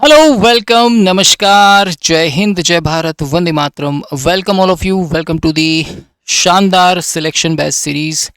Hello, welcome, नमस्कार, जय हिंद, जय भारत, वंदे मातरम। Welcome all of you, welcome to the शानदार सिलेक्शन बैच सीरीज।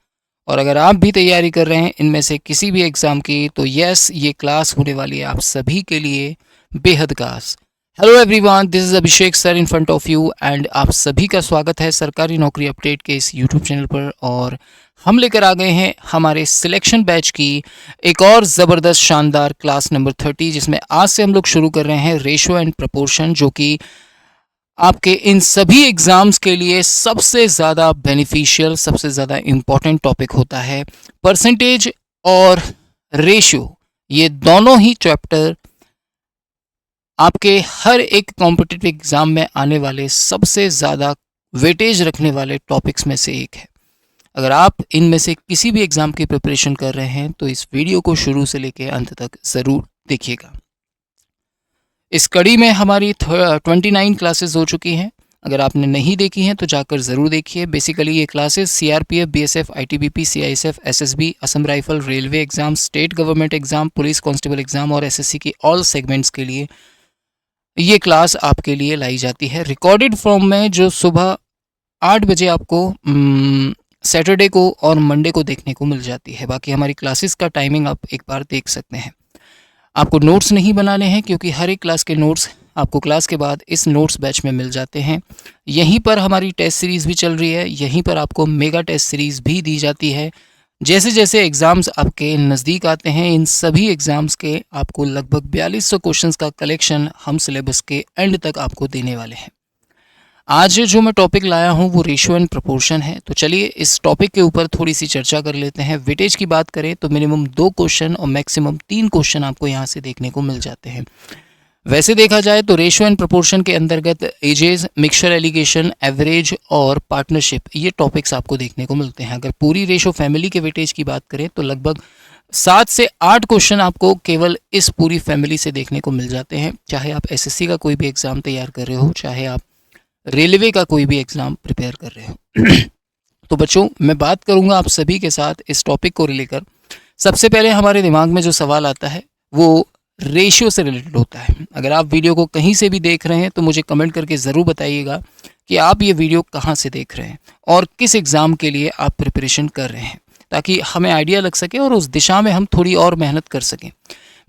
और अगर आप भी तैयारी कर रहे हैं इनमें से किसी भी एग्ज़ाम की, तो यस, ये क्लास होने वाली है आप सभी के लिए बेहद खास। Hello everyone, this is Abhishek sir in front of you and आप सभी का स्वागत है सरकारी नौकरी अपडेट के इस यूट्यूब चैनल पर। और हम लेकर आ गए हैं हमारे सिलेक्शन बैच की एक और ज़बरदस्त शानदार क्लास नंबर 30, जिसमें आज से हम लोग शुरू कर रहे हैं रेशो एंड प्रपोर्शन, जो कि आपके इन सभी एग्ज़ाम्स के लिए सबसे ज़्यादा बेनिफिशियल, सबसे ज़्यादा इम्पॉर्टेंट टॉपिक होता है। परसेंटेज और रेशियो, ये दोनों ही चैप्टर आपके हर एक कॉम्पिटिटिव एग्ज़ाम में आने वाले सबसे ज़्यादा वेटेज रखने वाले टॉपिक्स में से एक है। अगर आप इनमें से किसी भी एग्ज़ाम की प्रिपरेशन कर रहे हैं तो इस वीडियो को शुरू से लेकर अंत तक ज़रूर देखिएगा। इस कड़ी में हमारी 29 क्लासेस हो चुकी हैं। अगर आपने नहीं देखी हैं तो जाकर ज़रूर देखिए। बेसिकली ये classes CRPF, BSF, ITBP, CISF, SSB, Assam rifle, railway exam, state government exam, police constable exam और एसएससी की ऑल सेगमेंट्स के लिए ये क्लास आपके लिए लाई जाती है रिकॉर्डेड फॉर्म में, जो सुबह 8 बजे आपको सैटरडे को और मंडे को देखने को मिल जाती है। बाकी हमारी क्लासेस का टाइमिंग आप एक बार देख सकते हैं। आपको नोट्स नहीं बनाने हैं क्योंकि हर एक क्लास के नोट्स आपको क्लास के बाद इस नोट्स बैच में मिल जाते हैं। यहीं पर हमारी टेस्ट सीरीज़ भी चल रही है, यहीं पर आपको मेगा टेस्ट सीरीज़ भी दी जाती है। जैसे जैसे एग्ज़ाम्स आपके नज़दीक आते हैं, इन सभी एग्ज़ाम्स के आपको लगभग 4200 क्वेश्चंस का कलेक्शन हम सिलेबस के एंड तक आपको देने वाले हैं। आज जो मैं टॉपिक लाया हूँ वो रेशियो एंड प्रपोर्शन है। तो चलिए इस टॉपिक के ऊपर थोड़ी सी चर्चा कर लेते हैं। वेटेज की बात करें तो मिनिमम 2 क्वेश्चन और मैक्सिमम 3 क्वेश्चन आपको यहाँ से देखने को मिल जाते हैं। वैसे देखा जाए तो रेशियो एंड प्रपोर्शन के अंतर्गत एजेस, मिक्सचर एलिगेशन, एवरेज और पार्टनरशिप, ये टॉपिक्स आपको देखने को मिलते हैं। अगर पूरी रेशियो फैमिली के वेटेज की बात करें तो लगभग 7 से 8 क्वेश्चन आपको केवल इस पूरी फैमिली से देखने को मिल जाते हैं। चाहे आप एसएससी का कोई भी एग्ज़ाम तैयार कर रहे हो, चाहे आप रेलवे का कोई भी एग्ज़ाम प्रिपेयर कर रहे हो। तो बच्चों, मैं बात करूंगा आप सभी के साथ इस टॉपिक को लेकर। सबसे पहले हमारे दिमाग में जो सवाल आता है वो रेशियो से रिलेटेड होता है। अगर आप वीडियो को कहीं से भी देख रहे हैं तो मुझे कमेंट करके ज़रूर बताइएगा कि आप ये वीडियो कहाँ से देख रहे हैं और किस एग्ज़ाम के लिए आप प्रिपरेशन कर रहे हैं, ताकि हमें आइडिया लग सके और उस दिशा में हम थोड़ी और मेहनत कर सकें।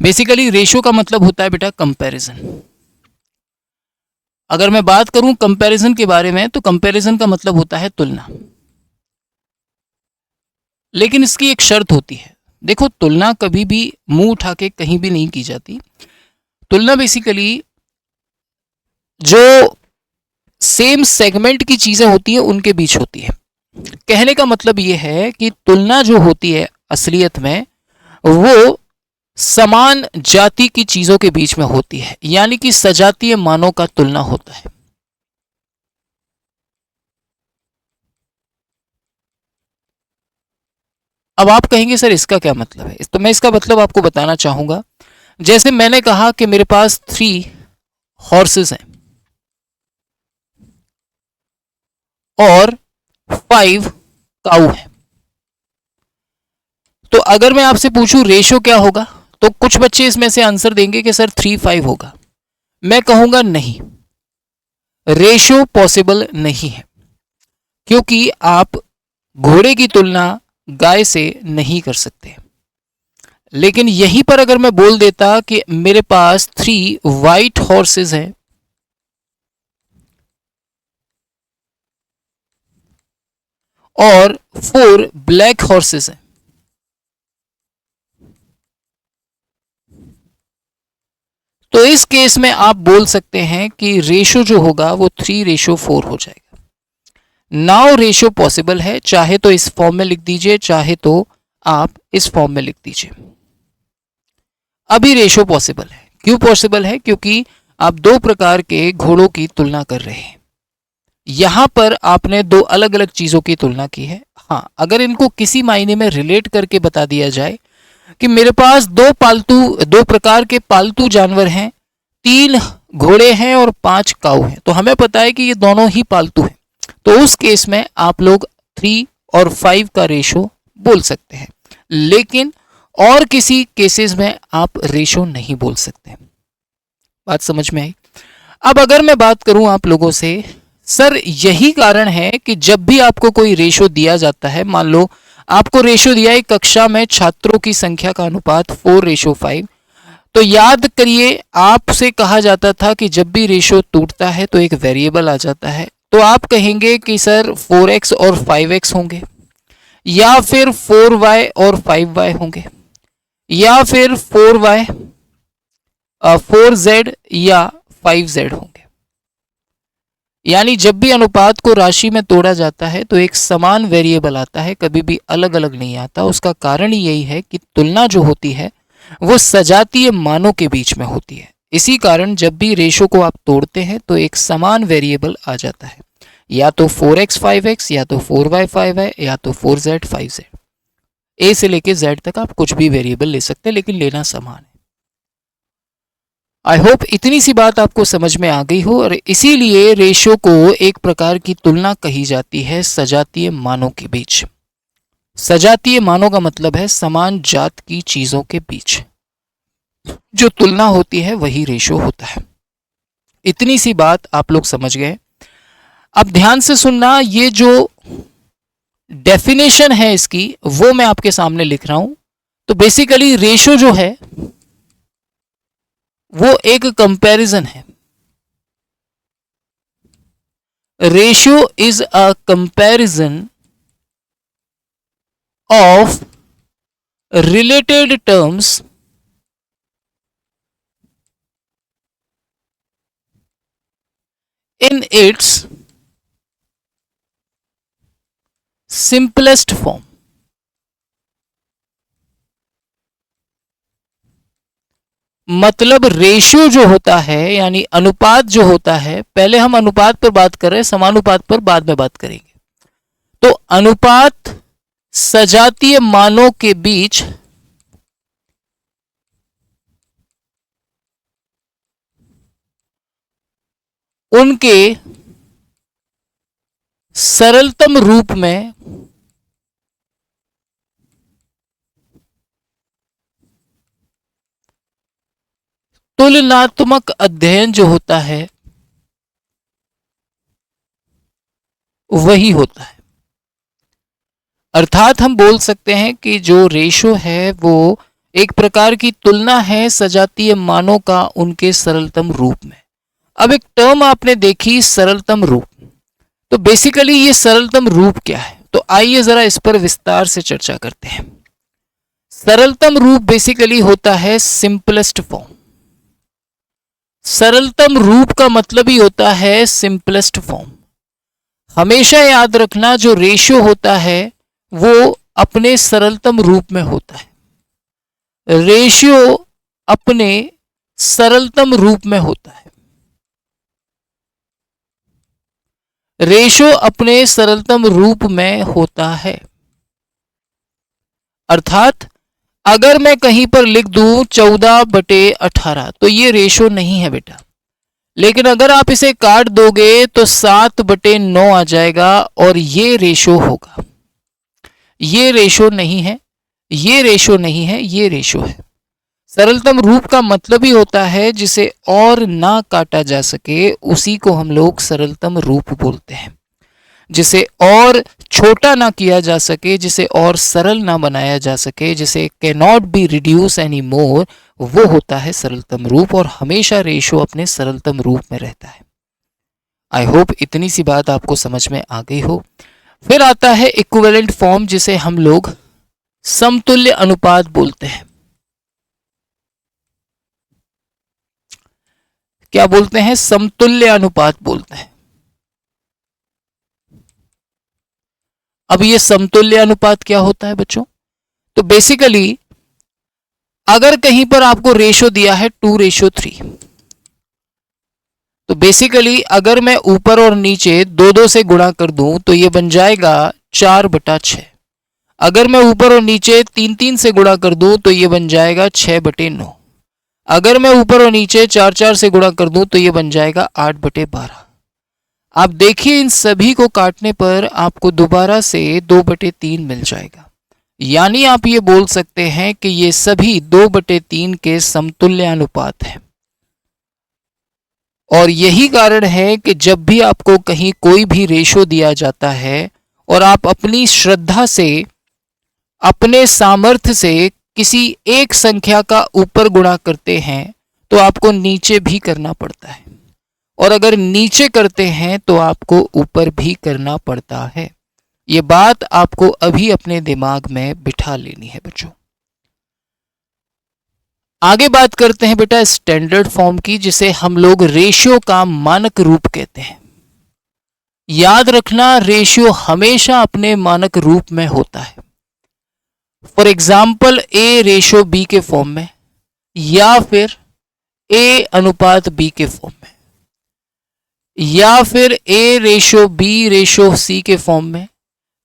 बेसिकली रेशियो का मतलब होता है बेटा कंपैरिजन। अगर मैं बात करूं कंपैरिजन के बारे में तो कंपैरिजन का मतलब होता है तुलना। लेकिन इसकी एक शर्त होती है। देखो, तुलना कभी भी मुंह उठा के कहीं भी नहीं की जाती। तुलना बेसिकली जो सेम सेगमेंट की चीजें होती है उनके बीच होती है। कहने का मतलब ये है कि तुलना जो होती है असलियत में वो समान जाति की चीजों के बीच में होती है, यानी कि सजातीय मानों का तुलना होता है। अब आप कहेंगे सर इसका क्या मतलब है, तो मैं इसका मतलब आपको बताना चाहूंगा। जैसे मैंने कहा कि मेरे पास 3 हॉर्सेस हैं और 5 काऊ हैं। तो अगर मैं आपसे पूछूं रेशो क्या होगा, तो कुछ बच्चे इसमें से आंसर देंगे कि सर 3:5 होगा। मैं कहूंगा नहीं, रेशो पॉसिबल नहीं है, क्योंकि आप घोड़े की तुलना गाय से नहीं कर सकते। लेकिन यहीं पर अगर मैं बोल देता कि मेरे पास 3 वाइट हॉर्सेस हैं और 4 ब्लैक हॉर्सेस हैं, तो इस केस में आप बोल सकते हैं कि रेशो जो होगा वो 3:4 हो जाएगा। नाउ रेशो पॉसिबल है, चाहे तो इस फॉर्म में लिख दीजिए, चाहे तो आप इस फॉर्म में लिख दीजिए। अभी रेशो पॉसिबल है। क्यों पॉसिबल है? क्योंकि आप 2 प्रकार के घोड़ों की तुलना कर रहे हैं। यहां पर आपने 2 अलग अलग चीजों की तुलना की है। हाँ, अगर इनको किसी मायने में रिलेट करके बता दिया जाए कि मेरे पास 2 प्रकार के पालतू जानवर हैं, 3 घोड़े हैं और 5 काऊ हैं, तो हमें पता है कि ये दोनों ही पालतू हैं। तो उस केस में आप लोग 3 और 5 का रेशो बोल सकते हैं। लेकिन और किसी केसेस में आप रेशो नहीं बोल सकते। बात समझ में आई? अब अगर मैं बात करूं आप लोगों से, सर यही कारण है कि जब भी आपको कोई रेशो दिया जाता है, मान लो आपको रेशो दिया है कक्षा में छात्रों की संख्या का अनुपात 4:5, तो याद करिए आपसे कहा जाता था कि जब भी रेशो टूटता है तो एक वेरिएबल आ जाता है, तो आप कहेंगे कि सर 4x और 5x होंगे, या फिर 4y और 5y होंगे, या फिर 4y 4z या 5z होंगे। यानी जब भी अनुपात को राशि में तोड़ा जाता है तो एक समान वेरिएबल आता है, कभी भी अलग अलग नहीं आता। उसका कारण यही है कि तुलना जो होती है वो सजातीय मानों के बीच में होती है। इसी कारण जब भी रेशो को आप तोड़ते हैं तो एक समान वेरिएबल आ जाता है, या तो 4x 5x, या तो 4y 5y, या तो 4z 5z। ए से लेके z तक आप कुछ भी वेरिएबल ले सकते हैं, लेकिन लेना समान है। आई होप इतनी सी बात आपको समझ में आ गई हो, और इसीलिए रेशो को एक प्रकार की तुलना कही जाती है सजातीय मानों के बीच। सजातीय मानों का मतलब है समान जात की चीजों के बीच जो तुलना होती है वही रेशो होता है। इतनी सी बात आप लोग समझ गए। अब ध्यान से सुनना, ये जो डेफिनेशन है इसकी वो मैं आपके सामने लिख रहा हूं। तो बेसिकली रेशो जो है वो एक कंपैरिजन है। Ratio is a comparison of related terms in its simplest form। मतलब रेशियो जो होता है यानी अनुपात जो होता है, पहले हम अनुपात पर बात कर रहे हैं, समानुपात पर बाद में बात करेंगे। तो अनुपात सजातीय मानों के बीच उनके सरलतम रूप में तुलनात्मक अध्ययन जो होता है वही होता है। अर्थात हम बोल सकते हैं कि जो रेशो है वो एक प्रकार की तुलना है सजातीय मानों का उनके सरलतम रूप में। अब एक टर्म आपने देखी, सरलतम रूप। तो बेसिकली ये सरलतम रूप क्या है, तो आइए जरा इस पर विस्तार से चर्चा करते हैं। सरलतम रूप बेसिकली होता है सिंपलेस्ट फॉर्म। सरलतम रूप का मतलब ही होता है सिंपलेस्ट फॉर्म। हमेशा याद रखना, जो रेशियो होता है वो अपने सरलतम रूप में होता है। रेशियो अपने सरलतम रूप में होता है। रेशो अपने सरलतम रूप में होता है। अर्थात अगर मैं कहीं पर लिख दूं 14/18 तो ये रेशो नहीं है बेटा, लेकिन अगर आप इसे काट दोगे तो 7/9 आ जाएगा और ये रेशो होगा। ये रेशो नहीं है, ये रेशो नहीं है, ये रेशो है। सरलतम रूप का मतलब ही होता है जिसे और ना काटा जा सके उसी को हम लोग सरलतम रूप बोलते हैं। जिसे और छोटा ना किया जा सके, जिसे और सरल ना बनाया जा सके, जिसे cannot be reduce any more, वो होता है सरलतम रूप। और हमेशा रेशो अपने सरलतम रूप में रहता है। आई होप इतनी सी बात आपको समझ में आ गई हो। फिर आता है इक्विवेलेंट फॉर्म, जिसे हम लोग समतुल्य अनुपात बोलते हैं। क्या बोलते हैं? समतुल्य अनुपात बोलते हैं। अब ये समतुल्य अनुपात क्या होता है बच्चों? तो बेसिकली अगर कहीं पर आपको रेशो दिया है 2:3, तो बेसिकली अगर मैं ऊपर और नीचे 2-2 से गुणा कर दूं तो ये बन जाएगा 4/6। अगर मैं ऊपर और नीचे 3-3 से गुणा कर दूं तो ये बन जाएगा 6/9। अगर मैं ऊपर और नीचे 4-4 से गुणा कर दूं तो ये बन जाएगा 8/12। आप देखिए इन सभी को काटने पर आपको दोबारा से 2/3 मिल जाएगा। यानी आप ये बोल सकते हैं कि ये सभी 2/3 के समतुल्य अनुपात हैं। और यही कारण है कि जब भी आपको कहीं कोई भी रेशो दिया जाता है और आप अपनी श्रद्धा से, अपने सामर्थ्य से किसी एक संख्या का ऊपर गुणा करते हैं तो आपको नीचे भी करना पड़ता है, और अगर नीचे करते हैं तो आपको ऊपर भी करना पड़ता है। ये बात आपको अभी अपने दिमाग में बिठा लेनी है बच्चों। आगे बात करते हैं बेटा स्टैंडर्ड फॉर्म की, जिसे हम लोग रेशियो का मानक रूप कहते हैं। याद रखना, रेशियो हमेशा अपने मानक रूप में होता है। For example A ratio B के फॉर्म में, या फिर ए अनुपात बी के फॉर्म में, या फिर ए रेशो बी रेशो सी के फॉर्म में,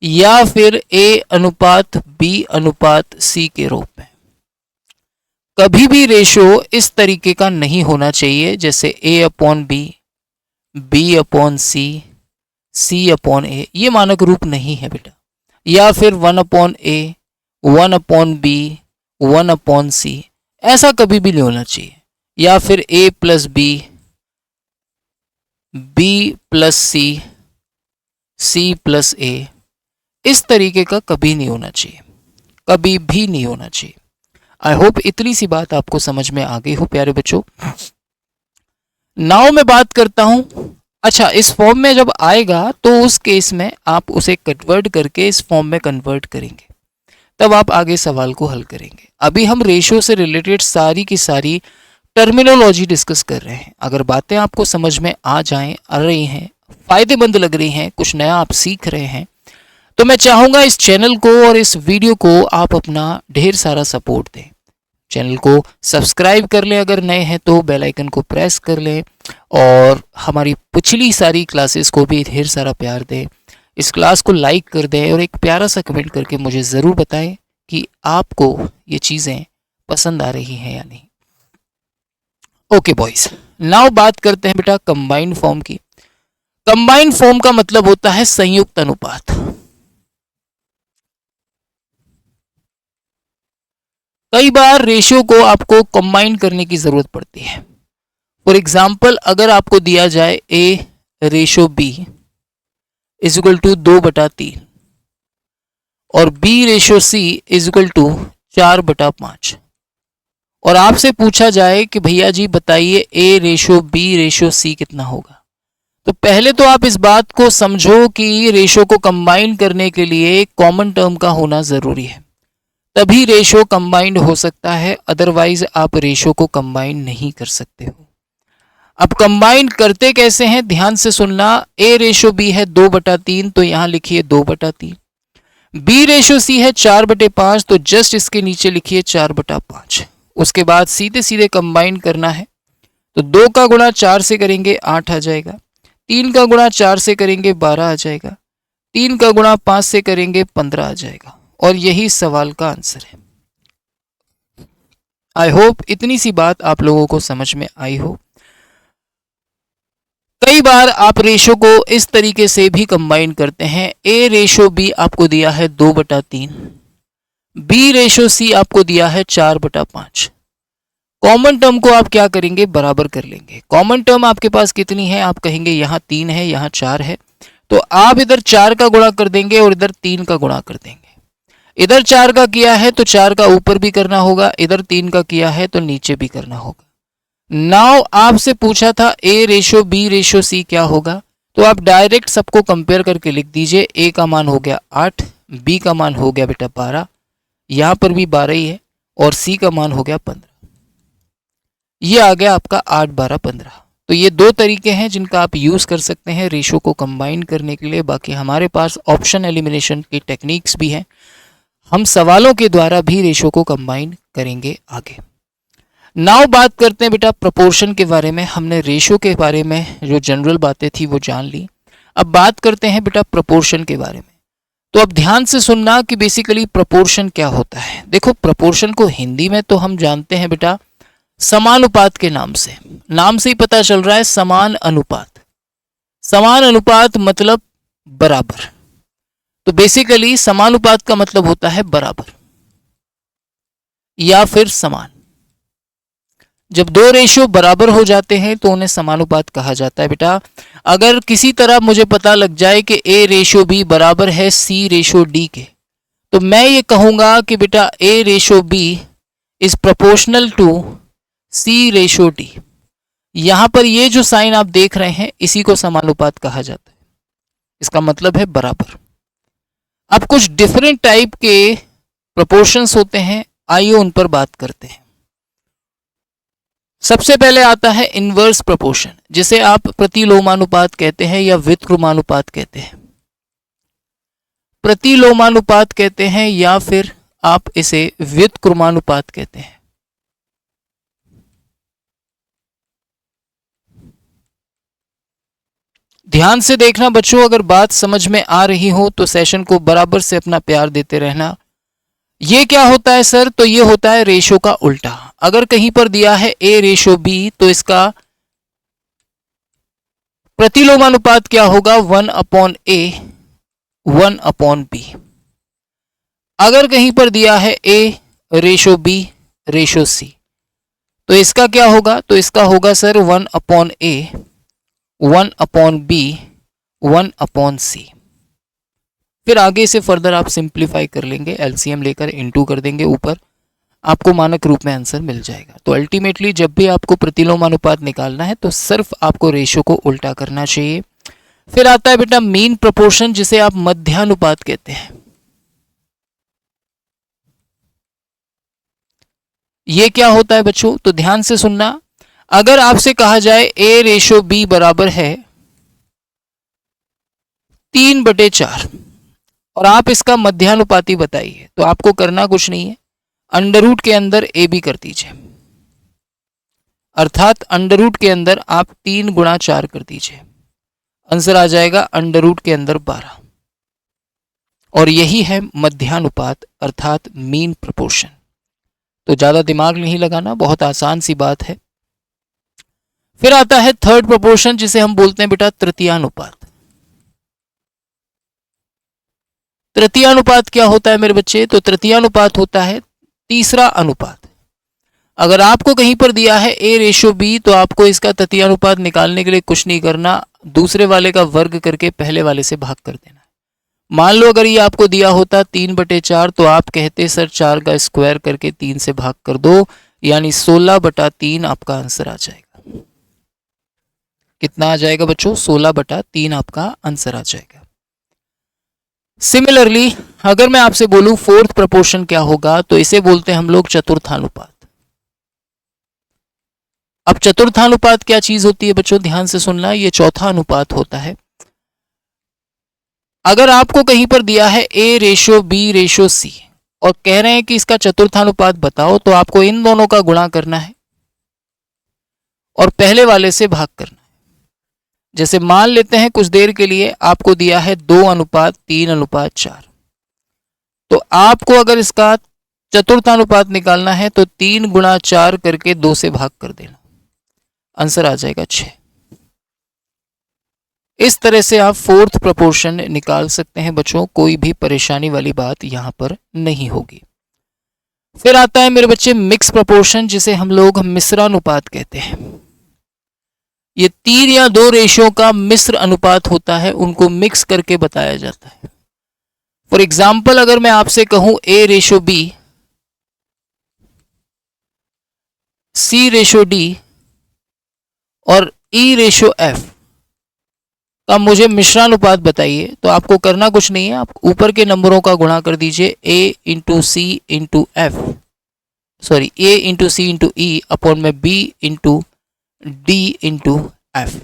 या फिर ए अनुपात बी अनुपात सी के रूप में। कभी भी रेशो इस तरीके का नहीं होना चाहिए जैसे A upon B upon C upon A, ये मानक रूप नहीं है बेटा। या फिर 1 upon A, 1 upon B, 1 upon C, ऐसा कभी भी नहीं होना चाहिए। या फिर A plus B plus C plus A, इस तरीके का कभी नहीं होना चाहिए, कभी भी नहीं होना चाहिए। आई होप इतनी सी बात आपको समझ में आ गई हो प्यारे बच्चों। नाउ मैं बात करता हूं, अच्छा इस फॉर्म में जब आएगा तो उस केस में आप उसे कन्वर्ट करके इस फॉर्म में कन्वर्ट करेंगे, तब आप आगे सवाल को हल करेंगे। अभी हम रेशो से रिलेटेड सारी की सारी टर्मिनोलॉजी डिस्कस कर रहे हैं। अगर बातें आपको समझ में आ रही हैं, फायदेमंद लग रही हैं, कुछ नया आप सीख रहे हैं, तो मैं चाहूँगा इस चैनल को और इस वीडियो को आप अपना ढेर सारा सपोर्ट दें। चैनल को सब्सक्राइब कर लें, अगर नए हैं तो बेल आइकन को प्रेस कर लें, और हमारी पिछली सारी क्लासेस को भी ढेर सारा प्यार दें। इस क्लास को लाइक कर दें और एक प्यारा सा कमेंट करके मुझे ज़रूर बताएं कि आपको ये चीज़ें पसंद आ रही हैं या नहीं। ओके बॉयज़, नाउ बात करते हैं बेटा कंबाइंड फॉर्म की। कंबाइंड फॉर्म का मतलब होता है संयुक्त अनुपात। कई बार रेशियो को आपको कंबाइन करने की जरूरत पड़ती है। फॉर एग्जाम्पल, अगर आपको दिया जाए A ratio B is equal to 2/3 और B ratio C is equal to 4/5, और आपसे पूछा जाए कि भैया जी बताइए A ratio B ratio C कितना होगा, तो पहले तो आप इस बात को समझो कि रेशो को कंबाइन करने के लिए कॉमन टर्म का होना ज़रूरी है, तभी रेशो कंबाइंड हो सकता है, अदरवाइज आप रेशो को कंबाइन नहीं कर सकते हो। अब कंबाइन करते कैसे हैं, ध्यान से सुनना। ए रेशो बी है 2/3, तो यहाँ लिखिए 2/3। बी रेशो सी है 4/5, तो जस्ट इसके नीचे लिखिए 4/5। उसके बाद सीधे सीधे कंबाइन करना है, तो 2 का गुणा 4 से करेंगे 8 आ जाएगा, 3 का गुणा 4 से करेंगे 12 आ जाएगा, 3 का गुणा 5 से करेंगे 15 आ जाएगा, और यही सवाल का आंसर है। आई होप इतनी सी बात आप लोगों को समझ में आई हो। कई बार आप रेशो को इस तरीके से भी कंबाइन करते हैं। ए रेशो बी आपको दिया है 2/3, बी रेशो सी आपको दिया है 4/5। कॉमन टर्म को आप क्या करेंगे, बराबर कर लेंगे। कॉमन टर्म आपके पास कितनी है, आप कहेंगे यहाँ 3 है, यहाँ 4 है, तो आप इधर 4 का गुणा कर देंगे और इधर 3 का गुणा कर देंगे। इधर 4 का किया है तो 4 का ऊपर भी करना होगा, इधर 3 का किया है तो नीचे भी करना होगा। नाउ आपसे पूछा था ए रेशो बी रेशो सी क्या होगा, तो आप डायरेक्ट सबको कंपेयर करके लिख दीजिए। ए का मान हो गया 8, बी का मान हो गया बेटा 12, यहाँ पर भी 12 ही है, और सी का मान हो गया 15। ये आ गया आपका 8, 12, 15। तो ये 2 तरीके हैं जिनका आप यूज़ कर सकते हैं रेशो को कंबाइन करने के लिए। बाकी हमारे पास ऑप्शन एलिमिनेशन की टेक्निक्स भी हैं, हम सवालों के द्वारा भी रेशो को कंबाइन करेंगे आगे। नाउ बात करते हैं बेटा प्रोपोर्शन के बारे में। हमने रेशो के बारे में जो जनरल बातें थी वो जान ली, अब बात करते हैं बेटा प्रोपोर्शन के बारे में। तो अब ध्यान से सुनना कि बेसिकली प्रोपोर्शन क्या होता है। देखो, प्रोपोर्शन को हिंदी में तो हम जानते हैं बेटा समानुपात के नाम से ही पता चल रहा है, समान अनुपात। समान अनुपात मतलब बराबर, तो बेसिकली समानुपात का मतलब होता है बराबर या फिर समान। जब दो रेशियो बराबर हो जाते हैं तो उन्हें समानुपात कहा जाता है बेटा। अगर किसी तरह मुझे पता लग जाए कि ए रेशियो बी बराबर है सी रेशियो डी के, तो मैं ये कहूंगा कि बेटा A ratio B is proportional to C ratio D. यहां पर ये जो साइन आप देख रहे हैं इसी को समानुपात कहा जाता है, इसका मतलब है बराबर। अब कुछ डिफरेंट टाइप के प्रोपोर्शंस होते हैं, आइए उन पर बात करते हैं। सबसे पहले आता है इनवर्स प्रोपोर्शन, जिसे आप प्रतिलोमानुपात कहते हैं या व्युत्क्रमानुपात कहते हैं। प्रतिलोमानुपात कहते हैं या फिर आप इसे व्युत्क्रमानुपात कहते हैं। ध्यान से देखना बच्चों, अगर बात समझ में आ रही हो तो सेशन को बराबर से अपना प्यार देते रहना। ये क्या होता है सर? तो ये होता है रेशो का उल्टा। अगर कहीं पर दिया है ए रेशो बी तो इसका प्रतिलोमानुपात क्या होगा? 1/a 1/b। अगर कहीं पर दिया है ए रेशो बी रेशो सी तो इसका क्या होगा? तो इसका होगा सर 1/a 1/b 1/c। फिर आगे से फर्दर आप सिंप्लीफाई कर लेंगे, एलसीएम लेकर इनटू कर देंगे ऊपर, आपको मानक रूप में आंसर मिल जाएगा। तो अल्टीमेटली जब भी आपको प्रतिलोमानुपात निकालना है तो सिर्फ आपको रेशो को उल्टा करना चाहिए। फिर आता है बेटा मीन प्रोपोर्शन, जिसे आप मध्यानुपात कहते हैं। ये क्या होता है बच्चों? तो ध्यान से सुनना, अगर आपसे कहा जाए ए रेशो बी बराबर है 3/4 और आप इसका मध्यानुपाती बताइए, तो आपको करना कुछ नहीं है, अंडर रूट के अंदर ए बी कर दीजिए, अर्थात अंडर रूट के अंदर आप 3 × 4 कर दीजिए, आंसर आ जाएगा अंडर रूट के अंदर 12। और यही है मध्यानुपात अर्थात मीन प्रोपोर्शन। तो ज्यादा दिमाग नहीं लगाना, बहुत आसान सी बात है। फिर आता है थर्ड प्रोपोर्शन, जिसे हम बोलते हैं बेटा तृतीयानुपात। तृतीयानुपात क्या होता है मेरे बच्चे? तो तृतीयानुपात होता है तीसरा अनुपात। अगर आपको कहीं पर दिया है ए रेशो बी तो आपको इसका तृतीयानुपात निकालने के लिए कुछ नहीं करना, दूसरे वाले का वर्ग करके पहले वाले से भाग कर देना। मान लो अगर ये आपको दिया होता 3/4 तो आप कहते सर 4 का स्क्वायर करके 3 से भाग कर दो, यानी 16/3 आपका आंसर आ जाएगा। कितना आ जाएगा बच्चों? 16/3 आपका आंसर आ जाएगा। सिमिलरली अगर मैं आपसे बोलूं फोर्थ प्रोपोर्शन क्या होगा, तो इसे बोलते हैं हम लोग चतुर्थानुपात। अब चतुर्थानुपात क्या चीज होती है बच्चों? ध्यान से सुनना, ये चौथा अनुपात होता है। अगर आपको कहीं पर दिया है ए रेशो बी रेशो सी और कह रहे हैं कि इसका चतुर्थानुपात बताओ, तो आपको इन दोनों का गुणा करना है और पहले वाले से भाग करना है। जैसे मान लेते हैं कुछ देर के लिए आपको दिया है 2:3:4, तो आपको अगर इसका चतुर्थानुपात निकालना है तो 3 × 4 करके 2 से भाग कर देना, आंसर आ जाएगा 6। इस तरह से आप फोर्थ प्रोपोर्शन निकाल सकते हैं बच्चों, कोई भी परेशानी वाली बात यहां पर नहीं होगी। फिर आता है मेरे बच्चे मिक्स प्रोपोर्शन, जिसे हम लोग मिश्रानुपात कहते हैं। ये 3 या 2 रेशियो का मिश्र अनुपात होता है, उनको मिक्स करके बताया जाता है। फॉर एग्जाम्पल अगर मैं आपसे कहूं A ratio B C ratio D और ई रेशो एफ का मुझे मिश्रानुपात बताइए, तो आपको करना कुछ नहीं है, आप ऊपर के नंबरों का गुणा कर दीजिए, A into C into F, sorry A into C into E upon में B into D into F,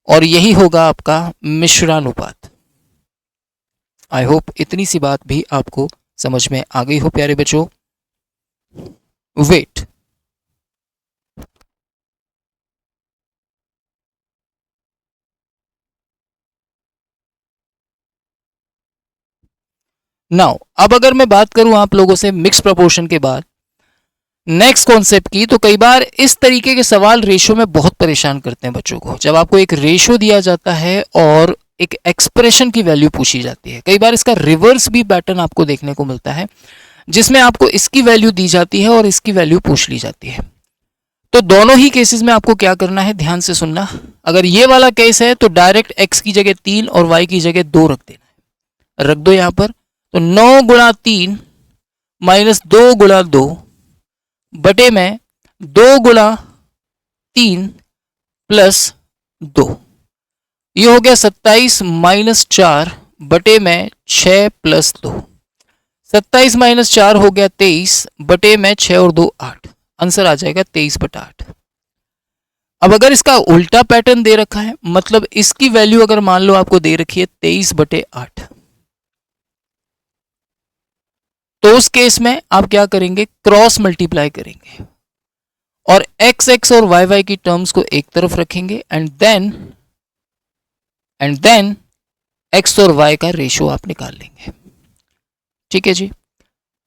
और यही होगा आपका मिश्रानुपात। आई होप इतनी सी बात भी आपको समझ में आ गई हो प्यारे बच्चों। वेट, नाउ अब अगर मैं बात करूं आप लोगों से मिक्स प्रोपोर्शन के बाद नेक्स्ट कॉन्सेप्ट की, तो कई बार इस तरीके के सवाल रेशो में बहुत परेशान करते हैं बच्चों को। जब आपको एक रेशो दिया जाता है और एक एक्सप्रेशन की वैल्यू पूछी जाती है, कई बार इसका रिवर्स भी पैटर्न आपको देखने को मिलता है, जिसमें आपको इसकी वैल्यू दी जाती है और इसकी वैल्यू पूछ ली जाती है। तो दोनों ही केसेस में आपको क्या करना है, ध्यान से सुनना। अगर ये वाला केस है तो डायरेक्ट x की जगह 3 और y की जगह 2 रख देना है, रख दो यहां पर। तो 9 गुणा 3 माइनस 2 गुणा 2 बटे में 2 गुणा 3 प्लस 2, ये हो गया 27 माइनस 4 बटे में 6 प्लस 2। 27 माइनस 4 हो गया 23 बटे में 6 और 2 8, आंसर आ जाएगा 23/8। अब अगर इसका उल्टा पैटर्न दे रखा है, मतलब इसकी वैल्यू अगर मान लो आपको दे रखी है 23/8, तो उस केस में आप क्या करेंगे, क्रॉस मल्टीप्लाई करेंगे और एक्स एक्स और वाई वाई की टर्म्स को एक तरफ रखेंगे एंड देन एक्स और वाई का रेशियो आप निकाल लेंगे। ठीक है जी,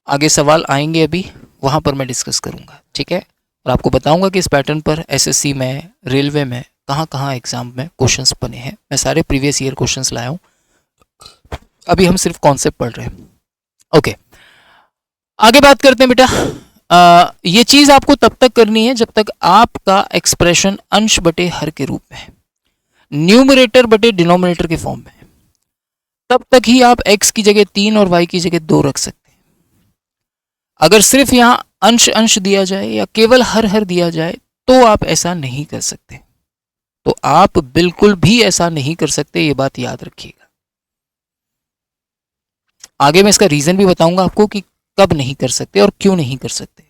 आगे सवाल आएंगे अभी, वहां पर मैं डिस्कस करूंगा। ठीक है, और आपको बताऊंगा कि इस पैटर्न पर एसएससी में, रेलवे में, कहाँ कहाँ एग्जाम में क्वेश्चंस बने हैं। मैं सारे प्रीवियस ईयर क्वेश्चंस लाया हूँ, अभी हम सिर्फ कॉन्सेप्ट पढ़ रहे हैं। ओके, आगे बात करते हैं बेटा। ये चीज आपको तब तक करनी है जब तक आपका एक्सप्रेशन अंश बटे हर के रूप में है, न्यूमरेटर बटे डिनोमिनेटर के फॉर्म में, तब तक ही आप x की जगह 3 और y की जगह 2 रख सकते हैं। अगर सिर्फ यहां अंश अंश दिया जाए या केवल हर हर दिया जाए तो आप ऐसा नहीं कर सकते, तो आप बिल्कुल भी ऐसा नहीं कर सकते, ये बात याद रखिएगा। आगे मैं इसका रीजन भी बताऊंगा आपको कि कब नहीं कर सकते और क्यों नहीं कर सकते।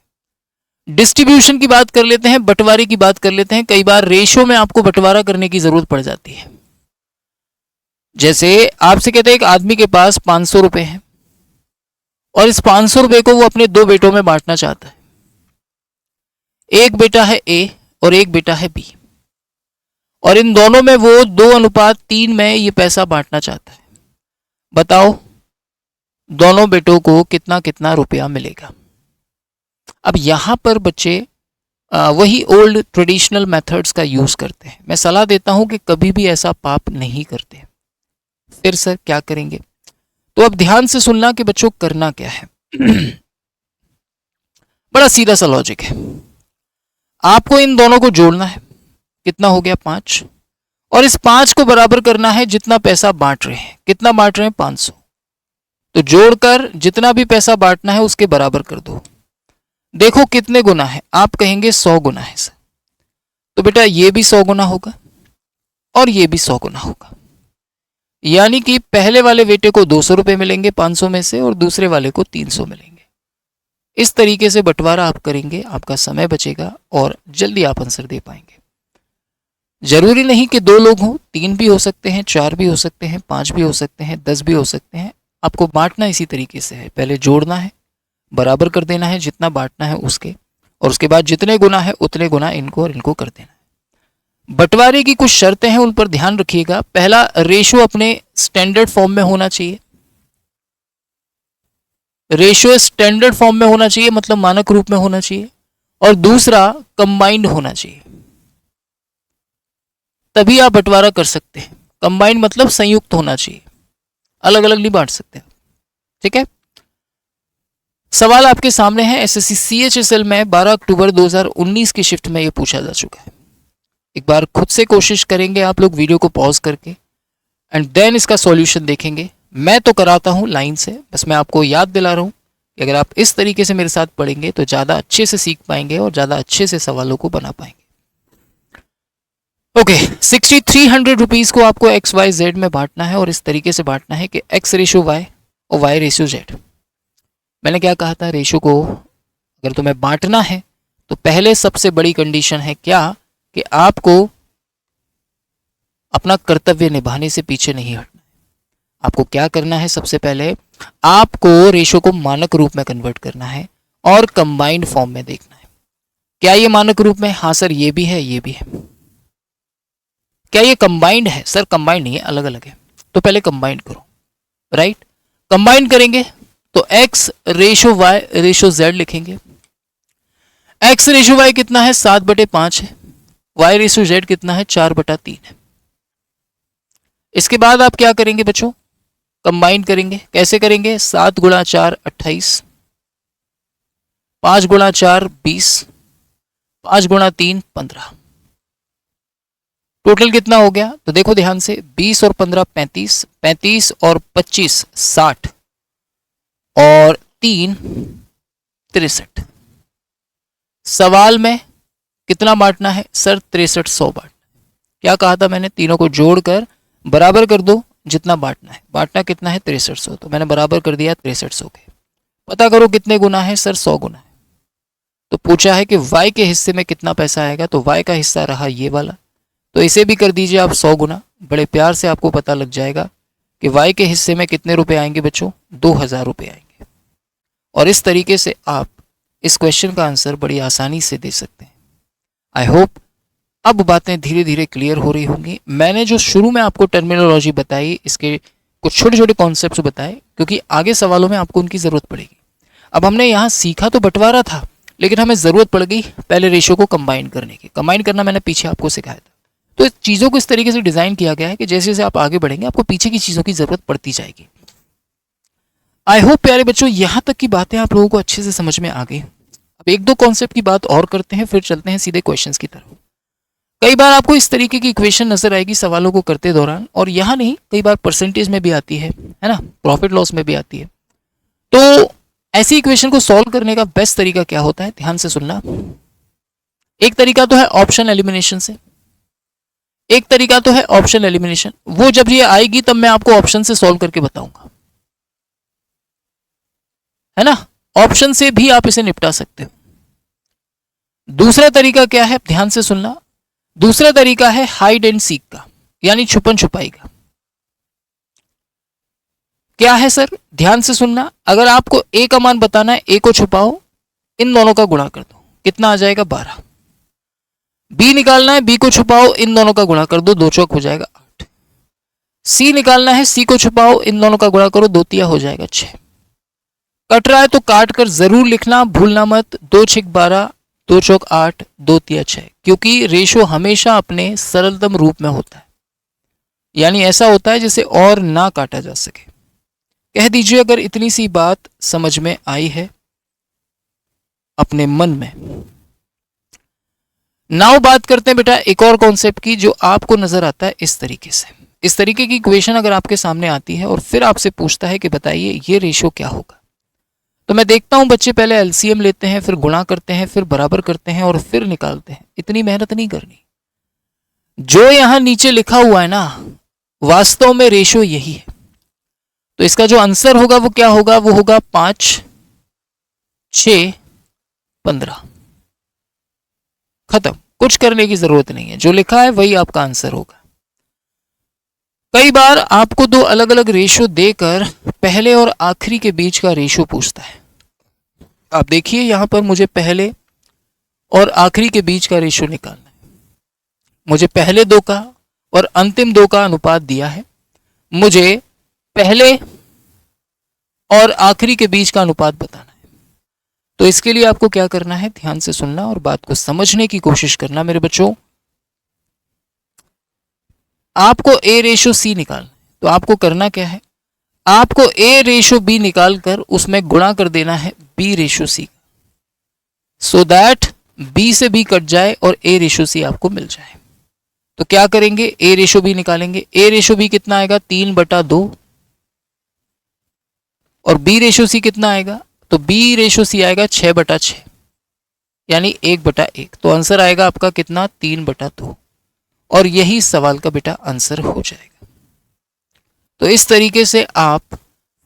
डिस्ट्रीब्यूशन की बात कर लेते हैं, बंटवारे की बात कर लेते हैं। कई बार रेशो में आपको बंटवारा करने की जरूरत पड़ जाती है। जैसे आपसे कहते हैं एक आदमी के पास 500 रुपए हैं और इस 500 रुपए को वो अपने 2 बेटों में बांटना चाहता है। एक बेटा है ए और एक बेटा है बी, और इन दोनों में वो 2:3 में ये पैसा बांटना चाहता है। बताओ दोनों बेटों को कितना कितना रुपया मिलेगा। अब यहां पर बच्चे वही ओल्ड ट्रेडिशनल मेथड्स का यूज करते हैं। मैं सलाह देता हूं कि कभी भी ऐसा पाप नहीं करते। फिर सर क्या करेंगे, तो अब ध्यान से सुनना कि बच्चों करना क्या है। बड़ा सीधा सा लॉजिक है, आपको इन दोनों को जोड़ना है। कितना हो गया 5, और इस 5 को बराबर करना है जितना पैसा बांट रहे हैं। कितना बांट रहे हैं 500, तो जोड़कर जितना भी पैसा बांटना है उसके बराबर कर दो। देखो कितने गुना है, आप कहेंगे 100 गुना है सर, तो बेटा ये भी 100 गुना होगा और ये भी 100 गुना होगा। यानी कि पहले वाले बेटे को 200 रुपए मिलेंगे 500 में से और दूसरे वाले को 300 मिलेंगे। इस तरीके से बंटवारा आप करेंगे, आपका समय बचेगा और जल्दी आप आंसर दे पाएंगे। जरूरी नहीं कि 2 लोग हों, 3 भी हो सकते हैं, 4 भी हो सकते हैं, 5 भी हो सकते हैं, 10 भी हो सकते हैं। आपको बांटना इसी तरीके से है, पहले जोड़ना है, बराबर कर देना है जितना बांटना है उसके, और उसके बाद जितने गुना है उतने गुना इनको और इनको कर देना है। बंटवारे की कुछ शर्तें हैं, उन पर ध्यान रखिएगा। पहला, रेशो अपने स्टैंडर्ड फॉर्म में होना चाहिए। रेशो स्टैंडर्ड फॉर्म में होना चाहिए, मतलब मानक रूप में होना चाहिए। और दूसरा, कंबाइंड होना चाहिए, तभी आप बंटवारा कर सकते हैं। कंबाइंड मतलब संयुक्त होना चाहिए, अलग अलग नहीं बांट सकते। ठीक है, सवाल आपके सामने है। एसएससी सीएचएसएल में 12 अक्टूबर 2019 की शिफ्ट में ये पूछा जा चुका है। एक बार खुद से कोशिश करेंगे आप लोग वीडियो को पॉज करके एंड देन इसका सॉल्यूशन देखेंगे। मैं तो कराता हूं लाइन से, बस मैं आपको याद दिला रहा हूं कि अगर आप इस तरीके से मेरे साथ पढ़ेंगे तो ज़्यादा अच्छे से सीख पाएंगे और ज़्यादा अच्छे से सवालों को बना पाएंगे। ओके, 6300 रुपीज़ को आपको एक्स वाई जेड में बांटना है और इस तरीके से बांटना है कि एक्स रेशो वाई और वाई रेशो जेड। मैंने क्या कहा था, रेशो को अगर तुम्हें बांटना है तो पहले सबसे बड़ी कंडीशन है क्या, कि आपको अपना कर्तव्य निभाने से पीछे नहीं हटना है। आपको क्या करना है, सबसे पहले आपको रेशो को मानक रूप में कन्वर्ट करना है और कंबाइंड फॉर्म में देखना है। क्या ये मानक रूप में? हाँ सर ये भी है, ये भी है। क्या ये कंबाइंड है? सर कंबाइंड नहीं है, अलग अलग है। तो पहले कंबाइंड करो, राइट। कंबाइंड करेंगे तो x ratio y ratio z लिखेंगे। x रेशो y कितना है? 7/5 है। y रेशो z कितना है? 4/3 है। इसके बाद आप क्या करेंगे बच्चों? कंबाइन करेंगे। कैसे करेंगे? 7 × 4 28, 5 × 4 20, 5 गुणा 3 15। टोटल कितना हो गया तो देखो ध्यान से, 20 और 15 35, 35 और 25 60 और 3 63। सवाल में कितना बांटना है सर? 6300 बांटना। क्या कहा था मैंने? तीनों को जोड़कर बराबर कर दो जितना बांटना है। बांटना कितना है? 6300। तो मैंने बराबर कर दिया 6300 के। पता करो कितने गुना है सर? 100 गुना है। तो पूछा है कि y के हिस्से में कितना पैसा आएगा, तो y का हिस्सा रहा ये वाला, तो इसे भी कर दीजिए आप 100 गुना। बड़े प्यार से आपको पता लग जाएगा कि y के हिस्से में कितने रुपए आएंगे बच्चों? 2000 रुपये आएंगे। और इस तरीके से आप इस क्वेश्चन का आंसर बड़ी आसानी से दे सकते हैं। आई होप अब बातें धीरे धीरे क्लियर हो रही होंगी। मैंने जो शुरू में आपको टर्मिनोलॉजी बताई, इसके कुछ छोटे छोटे कॉन्सेप्ट्स बताए, क्योंकि आगे सवालों में आपको उनकी ज़रूरत पड़ेगी। अब हमने यहाँ सीखा तो बंटवारा था, लेकिन हमें ज़रूरत पड़ गई पहले रेशियो को कंबाइन करने की। कंबाइन करना मैंने पीछे आपको सिखाया था। तो चीज़ों को इस तरीके से डिज़ाइन किया गया है कि जैसे जैसे आप आगे बढ़ेंगे आपको पीछे की चीज़ों की ज़रूरत पड़ती जाएगी। आई होप प्यारे बच्चों यहाँ तक की बातें आप लोगों को अच्छे से समझ में आ गई। अब एक दो कॉन्सेप्ट की बात और करते हैं, फिर चलते हैं सीधे क्वेश्चंस की तरफ। कई बार आपको इस तरीके की इक्वेशन नजर आएगी सवालों को करते दौरान, और यहाँ नहीं, कई बार परसेंटेज में भी आती है ना, प्रॉफिट लॉस में भी आती है। तो ऐसी इक्वेशन को सॉल्व करने का बेस्ट तरीका क्या होता है? ध्यान से सुनना। एक तरीका तो है ऑप्शन एलिमिनेशन से, एक तरीका तो है ऑप्शन एलिमिनेशन। वो जब ये आएगी तब मैं आपको ऑप्शन से सॉल्व करके बताऊंगा, है ना। ऑप्शन से भी आप इसे निपटा सकते हो। दूसरा तरीका क्या है? ध्यान से सुनना। दूसरा तरीका है हाइड एंड सीक का, यानी छुपन छुपाई का। क्या है सर? ध्यान से सुनना। अगर आपको ए का मान बताना है, ए को छुपाओ, इन दोनों का गुणा कर दो, कितना आ जाएगा? 12। बी निकालना है, बी को छुपाओ, इन दोनों का गुणा कर दो, 2 चौक हो जाएगा 8। सी निकालना है, सी को छुपाओ, इन दोनों का गुणा करो, 2 तिया हो जाएगा 6। कट रहा है तो काट कर जरूर लिखना, भूलना मत। 2 6 12, 2 चौक 8, 2 तिया 6, क्योंकि रेशो हमेशा अपने सरलतम रूप में होता है, यानी ऐसा होता है जिसे और ना काटा जा सके। कह दीजिए अगर इतनी सी बात समझ में आई है अपने मन में। नाउ बात करते हैं बेटा एक और कॉन्सेप्ट की, जो आपको नजर आता है इस तरीके से। इस तरीके की इक्वेशन अगर आपके सामने आती है और फिर आपसे पूछता है कि बताइए ये रेशो क्या होगा, तो मैं देखता हूं बच्चे पहले एलसीएम लेते हैं, फिर गुणा करते हैं, फिर बराबर करते हैं और फिर निकालते हैं। इतनी मेहनत नहीं करनी। जो यहां नीचे लिखा हुआ है ना, वास्तव में रेशो यही है। तो इसका जो आंसर होगा वो क्या होगा? वो होगा 5 6 15। खत्म, कुछ करने की जरूरत नहीं है, जो लिखा है वही आपका आंसर होगा। कई बार आपको दो अलग अलग रेशो देकर पहले और आखिरी के बीच का रेशो पूछता है। आप देखिए यहां पर मुझे पहले और आखिरी के बीच का रेशो निकालना है। मुझे पहले दो का और अंतिम दो का अनुपात दिया है, मुझे पहले और आखिरी के बीच का अनुपात बताना है। तो इसके लिए आपको क्या करना है? ध्यान से सुनना और बात को समझने की कोशिश करना मेरे बच्चों। आपको ए रेशो सी निकालना है, तो आपको करना क्या है? आपको ए रेशो बी निकाल कर उसमें गुणा कर देना है B ratio C, so that B से बी कट जाए और ए रेशो सी आपको मिल जाए। तो क्या करेंगे? ए रेशो बी निकालेंगे। ए रेशो बी कितना आएगा? 3/2। और बी रेशो सी कितना आएगा? तो बी रेशो सी आएगा 6/6, यानी 1/1। तो आंसर आएगा आपका कितना? 3/2। और यही सवाल का बेटा आंसर हो जाएगा। तो इस तरीके से आप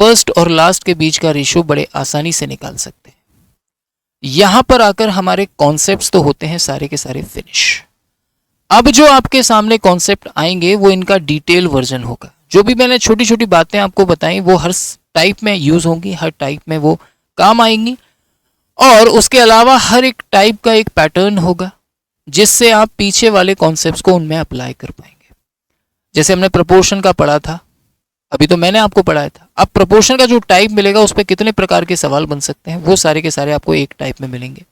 फर्स्ट और लास्ट के बीच का रेशो बड़े आसानी से निकाल सकते हैं। यहां पर आकर हमारे कॉन्सेप्ट्स तो होते हैं सारे के सारे फिनिश। अब जो आपके सामने कॉन्सेप्ट आएंगे वो इनका डिटेल वर्जन होगा। जो भी मैंने छोटी छोटी बातें आपको बताई वो हर टाइप में यूज होंगी, हर टाइप में वो काम आएंगी, और उसके अलावा हर एक टाइप का एक पैटर्न होगा जिससे आप पीछे वाले कॉन्सेप्ट्स को उनमें अप्लाई कर पाएंगे। जैसे हमने प्रपोर्शन का पढ़ा था, अभी तो मैंने आपको पढ़ाया था। अब प्रपोर्शन का जो टाइप मिलेगा उस पर कितने प्रकार के सवाल बन सकते हैं, वो सारे के सारे आपको एक टाइप में मिलेंगे,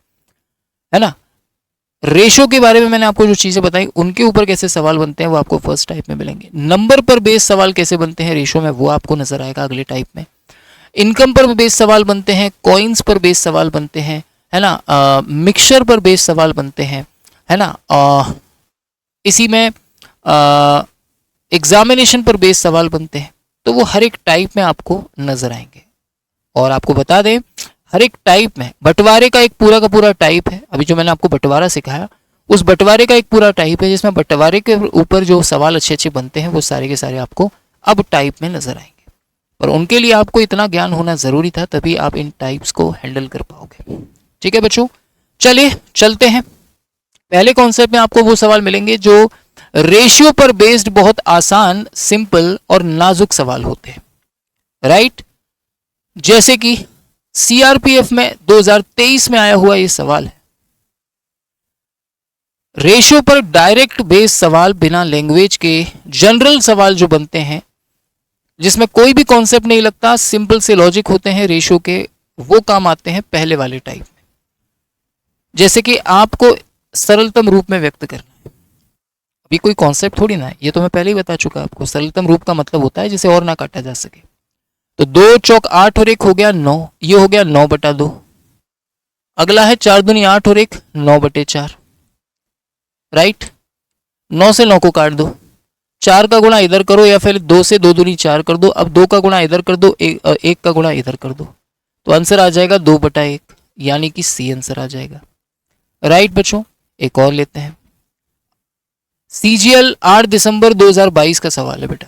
है ना। रेशो के बारे में मैंने आपको जो चीजें बताई उनके ऊपर कैसे सवाल बनते हैं वो आपको फर्स्ट टाइप में मिलेंगे। नंबर पर बेस सवाल कैसे बनते हैं रेशो में वो आपको नजर आएगा अगले टाइप में। इनकम पर बेस सवाल बनते हैं, कॉइन्स पर बेस सवाल बनते हैं, है ना, मिक्सचर पर बेस्ड सवाल बनते हैं, है ना, इसी में एग्जामिनेशन पर बेस्ड सवाल बनते हैं। तो वो हर एक टाइप में आपको नजर आएंगे। और आपको बता दें, हर एक टाइप में बंटवारे का एक पूरा का पूरा टाइप है। अभी जो मैंने आपको बंटवारा सिखाया, उस बंटवारे का एक पूरा टाइप है जिसमें बंटवारे के ऊपर जो सवाल अच्छे अच्छे बनते हैं वो सारे के सारे आपको अब टाइप में नजर आएंगे। पर उनके लिए आपको इतना ज्ञान होना जरूरी था, तभी आप इन टाइप्स को हैंडल कर पाओगे। ठीक है बच्चों, चलिए चलते हैं। पहले कॉन्सेप्ट में आपको वो सवाल मिलेंगे जो रेशियो पर बेस्ड बहुत आसान, सिंपल और नाजुक सवाल होते हैं, राइट। जैसे कि सीआरपीएफ में 2023 में आया हुआ ये सवाल है। रेशियो पर डायरेक्ट बेस्ड सवाल, बिना लैंग्वेज के जनरल सवाल जो बनते हैं, जिसमें कोई भी कॉन्सेप्ट नहीं लगता, सिंपल से लॉजिक होते हैं रेशियो के, वो काम आते हैं पहले वाले टाइप में। जैसे कि आपको सरलतम रूप में व्यक्त करना है। अभी कोई कॉन्सेप्ट थोड़ी ना है, ये तो मैं पहले ही बता चुका आपको। सरलतम रूप का मतलब होता है जिसे और ना काटा जा सके। तो 2 चौक 8 और 1 हो गया 9, ये हो गया 9/2। अगला है 4 दूनी 8 और 1 9/4, राइट। 9 से 9 को काट दो, 4 का गुणा इधर करो, या फिर 2 से 2 दूनी 4 कर दो। अब 2 का गुणा इधर कर दो, 1 का गुणा इधर कर दो, तो आंसर आ जाएगा 2/1, यानी कि सी आंसर आ जाएगा, राइट बच्चों। एक और लेते हैं। सीजीएल 8 दिसंबर 2022 का सवाल है बेटा।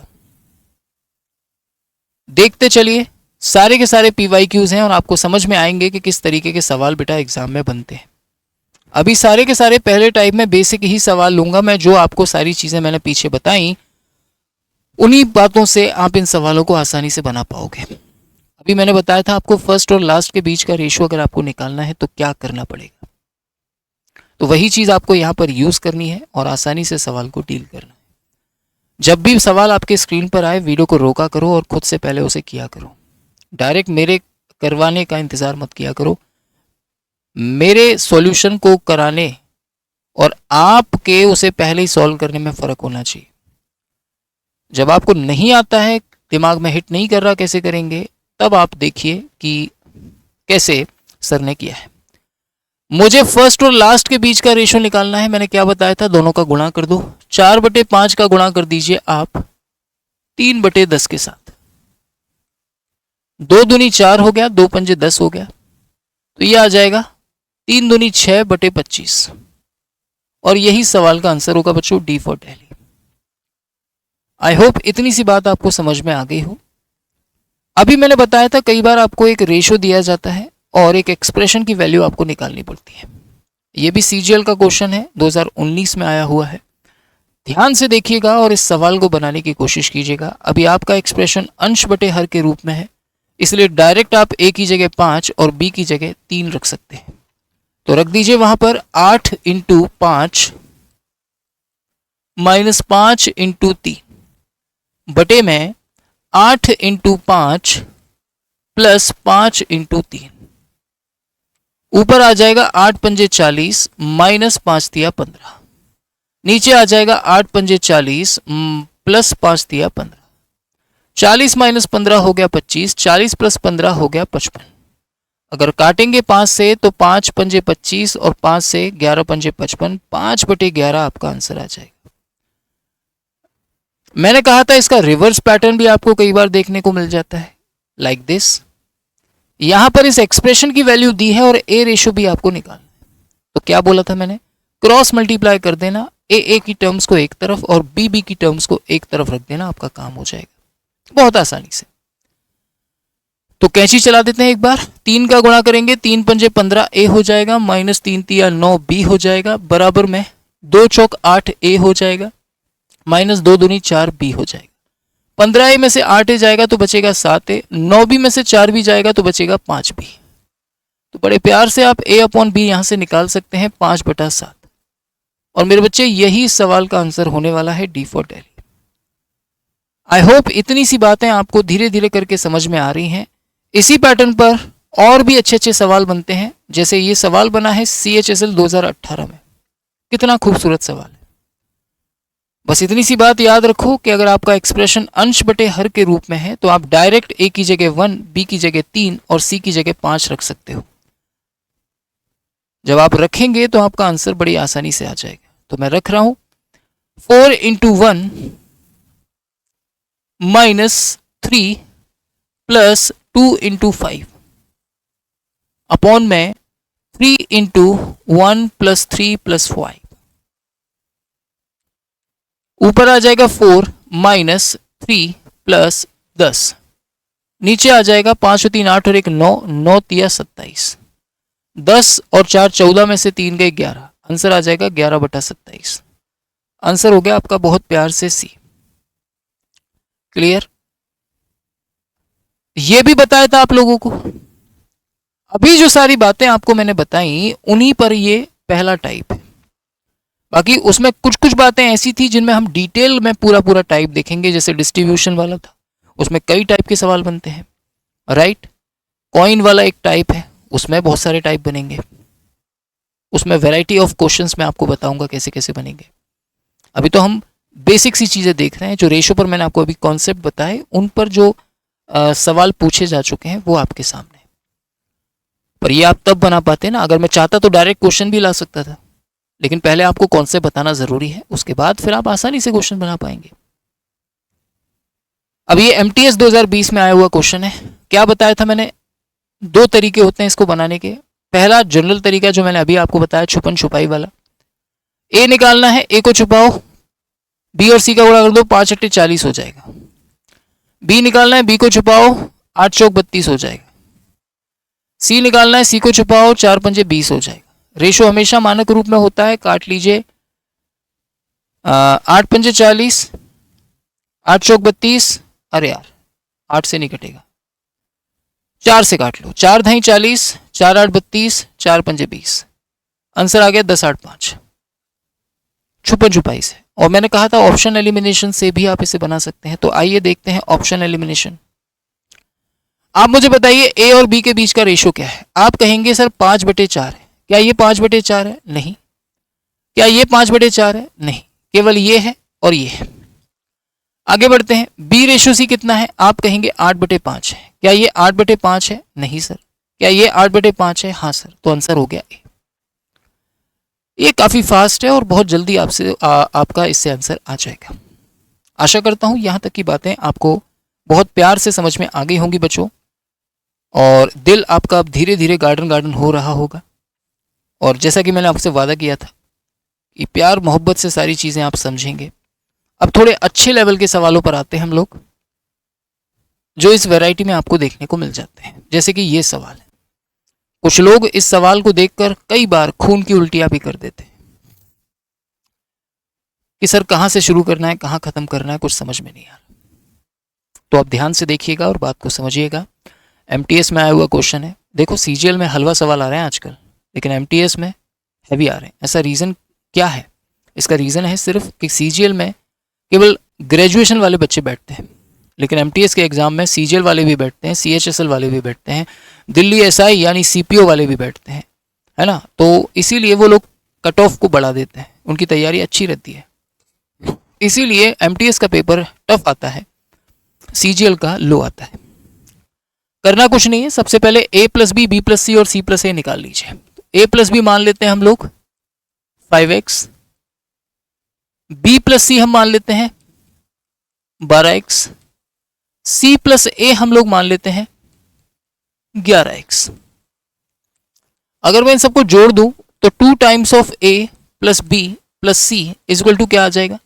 देखते चलिए, सारे के सारे पीवाईक्यूज हैं और आपको समझ में आएंगे कि किस तरीके के सवाल बेटा एग्जाम में बनते हैं। अभी सारे के सारे पहले टाइप में बेसिक ही सवाल लूंगा मैं, जो आपको सारी चीजें मैंने पीछे बताई, उन्हीं बातों से आप इन सवालों को आसानी से बना पाओगे। अभी मैंने बताया था आपको फर्स्ट और लास्ट के बीच का रेशियो अगर आपको निकालना है तो क्या करना पड़ेगा, तो वही चीज आपको यहाँ पर यूज करनी है और आसानी से सवाल को डील करना है। जब भी सवाल आपके स्क्रीन पर आए, वीडियो को रोका करो और खुद से पहले उसे किया करो। डायरेक्ट मेरे करवाने का इंतजार मत किया करो। मेरे सॉल्यूशन को कराने और आपके उसे पहले ही सॉल्व करने में फर्क होना चाहिए। जब आपको नहीं आता है, दिमाग में हिट नहीं कर रहा कैसे करेंगे, तब आप देखिए कि कैसे सर ने किया है। मुझे फर्स्ट और लास्ट के बीच का रेशियो निकालना है। मैंने क्या बताया था, दोनों का गुणा कर दो। 4/5 का गुणा कर दीजिए आप 3/10 के साथ। 2 दूनी 4 हो गया, 2 पंजे 10 हो गया, तो ये आ जाएगा 3 दूनी 6/25। और यही सवाल का आंसर होगा बच्चों, D for Delhi. I hope इतनी सी बात आपको समझ में आ गई हो। अभी मैंने बताया था कई बार आपको एक रेशियो दिया जाता है और एक एक्सप्रेशन की वैल्यू आपको निकालनी पड़ती है। ये भी सीजीएल का क्वेश्चन है, 2019 में आया हुआ है। ध्यान से देखिएगा और इस सवाल को बनाने की कोशिश कीजिएगा। अभी आपका एक्सप्रेशन अंश बटे हर के रूप में है, इसलिए डायरेक्ट आप ए की जगह 5 और बी की जगह 3 रख सकते हैं। तो रख दीजिए वहां पर 8 × 5 - 5 × 3 बटे में 8 × 5 + 5 × 3। ऊपर आ जाएगा 8 पंजे 40 - 5 तिया 15। नीचे आ जाएगा 8 पंजे 40 + 5 तिया 15। 40 - 15 हो गया 25, 40 + 15 हो गया 55। अगर काटेंगे 5 से तो 5 पंजे 25 और 5 से 11 पंजे 55, 5/11 आपका आंसर आ जाएगा। मैंने कहा था इसका रिवर्स पैटर्न भी आपको कई बार देखने को मिल जाता है, लाइक दिस। यहां पर इस एक्सप्रेशन की वैल्यू दी है और ए रेशियो भी आपको निकालना है। तो क्या बोला था मैंने, क्रॉस मल्टीप्लाई कर देना, ए की टर्म्स को एक तरफ और बी की टर्म्स को एक तरफ रख देना, आपका काम हो जाएगा बहुत आसानी से। तो कैंची चला देते हैं एक बार। 3 का गुणा करेंगे, 3 पंजे 15 ए हो जाएगा, -3 तिया 9 बी हो जाएगा, बराबर में 2 चौक 8 ए हो जाएगा, -2 दूनी 4 बी हो जाएगा। 15 ए में से 8 ए जाएगा तो बचेगा 7 ए, 9 बी में से 4 बी जाएगा तो बचेगा 5 बी। तो बड़े प्यार से आप a/b यहां से निकाल सकते हैं, 5/7। और मेरे बच्चे यही सवाल का आंसर होने वाला है, D for Delhi. I hope इतनी सी बातें आपको धीरे धीरे करके समझ में आ रही हैं। इसी पैटर्न पर और भी अच्छे अच्छे सवाल बनते हैं, जैसे ये सवाल बना है CHSL 2018 में। कितना खूबसूरत सवाल है। बस इतनी सी बात याद रखो कि अगर आपका एक्सप्रेशन अंश बटे हर के रूप में है तो आप डायरेक्ट ए की जगह 1, बी की जगह 3 और सी की जगह 5 रख सकते हो। जब आप रखेंगे तो आपका आंसर बड़ी आसानी से आ जाएगा। तो मैं रख रहा हूं 4 into 1 minus 3 plus 2 into 5 upon में 3 इंटू 1 प्लस 3 प्लस 5। ऊपर आ जाएगा 4 माइनस 3 प्लस 10, नीचे आ जाएगा 5 और 3 8 और 1 9, 9 तिया 27, 10 और 4 14 में से 3 गए 11, आंसर आ जाएगा 11/27। आंसर हो गया आपका बहुत प्यार से सी। क्लियर? ये भी बताया था आप लोगों को। अभी जो सारी बातें आपको मैंने बताई उन्हीं पर ये पहला टाइप है। बाकी उसमें कुछ कुछ बातें ऐसी थी जिनमें हम डिटेल में पूरा टाइप देखेंगे। जैसे डिस्ट्रीब्यूशन वाला था, उसमें कई टाइप के सवाल बनते हैं, राइट। कॉइन वाला एक टाइप है, उसमें बहुत सारे टाइप बनेंगे। उसमें वैरायटी ऑफ क्वेश्चंस मैं आपको बताऊंगा कैसे कैसे बनेंगे। अभी तो हम बेसिक सी चीज़ें देख रहे हैं। जो रेशो पर मैंने आपको अभी कॉन्सेप्ट बताए, उन पर जो सवाल पूछे जा चुके हैं वो आपके सामने। पर ये आप तब बना पाते हैं ना, अगर मैं चाहता तो डायरेक्ट क्वेश्चन भी ला सकता था, लेकिन पहले आपको कॉन्सेप्ट बताना ज़रूरी है, उसके बाद फिर आप आसानी से क्वेश्चन बना पाएंगे। अब ये MTS 2020 में आया हुआ क्वेश्चन है। क्या बताया था मैंने? 2 तरीके होते हैं इसको बनाने के। पहला जनरल तरीका जो मैंने अभी आपको बताया, छुपन छुपाई वाला। ए निकालना है, ए को छुपाओ, बी और सी का गुणा कर दो, 5 अट्ठे 40 हो जाएगा। बी निकालना है, बी को छुपाओ, 8 चौक 32 हो जाएगा। सी निकालना है, सी को छुपाओ, 4 पंजे 20 हो जाएगा। रेशो हमेशा मानक रूप में होता है, काट लीजिए। 8 पंजे 40, 8 चौक 32, अरे यार 8 से नहीं कटेगा, 4 से काट लो, 4 धाई 40, 4 8 32, 4 पंजे 20, आंसर आ गया 10 8 5, छुपन छुपाई से। और मैंने कहा था ऑप्शन एलिमिनेशन से भी आप इसे बना सकते हैं। तो आइए देखते हैं ऑप्शन एलिमिनेशन। आप मुझे बताइए ए और बी के बीच का रेशो क्या है? आप कहेंगे सर 5/4 है। क्या ये 5/4 है? नहीं। क्या ये 5/4 है? नहीं, केवल ये है और ये है। आगे बढ़ते हैं, बी रेशो सी कितना है? आप कहेंगे 8/5 है। क्या ये 8/5 है? नहीं सर। क्या ये 8/5 है? हाँ सर। तो आंसर हो गया ए। ये काफ़ी फास्ट है और बहुत जल्दी आपका इससे आंसर आ जाएगा। आशा करता हूँ यहाँ तक की बातें आपको बहुत प्यार से समझ में आ गई होंगी बच्चों, और दिल आपका अब धीरे धीरे गार्डन गार्डन हो रहा होगा। और जैसा कि मैंने आपसे वादा किया था कि प्यार मोहब्बत से सारी चीज़ें आप समझेंगे। अब थोड़े अच्छे लेवल के सवालों पर आते हैं हम लोग, जो इस वैरायटी में आपको देखने को मिल जाते हैं। जैसे कि ये सवाल है, कुछ लोग इस सवाल को देखकर कई बार खून की उल्टियां भी कर देते हैं कि सर कहाँ से शुरू करना है, कहाँ ख़त्म करना है, कुछ समझ में नहीं आ रहा। तो आप ध्यान से देखिएगा और बात को समझिएगा। MTS में आया हुआ क्वेश्चन है। देखो CGL में हलवा सवाल आ रहे हैं आजकल, लेकिन MTS में हैवी आ रहे हैं। ऐसा रीज़न क्या है? इसका रीज़न है सिर्फ कि CGL में केवल ग्रेजुएशन वाले बच्चे बैठते हैं, लेकिन MTS के एग्ज़ाम में CGL वाले भी बैठते हैं, CHSL वाले भी बैठते हैं, दिल्ली SI यानी CPO वाले भी बैठते हैं, है ना। तो इसीलिए वो लोग कट ऑफ को बढ़ा देते हैं, उनकी तैयारी अच्छी रहती है। इसीलिए MTS का पेपर टफ आता है, CGL का लो आता है। करना कुछ नहीं है, सबसे पहले A + B, B + C और C + A निकाल लीजिए। A + B मान लेते हैं हम लोग 5x, B + C हम मान लेते हैं 12x, C + A हम लोग मान लेते हैं 11x। अगर मैं इन सबको जोड़ दूं तो 2 times of A + B + C = क्या आ जाएगा?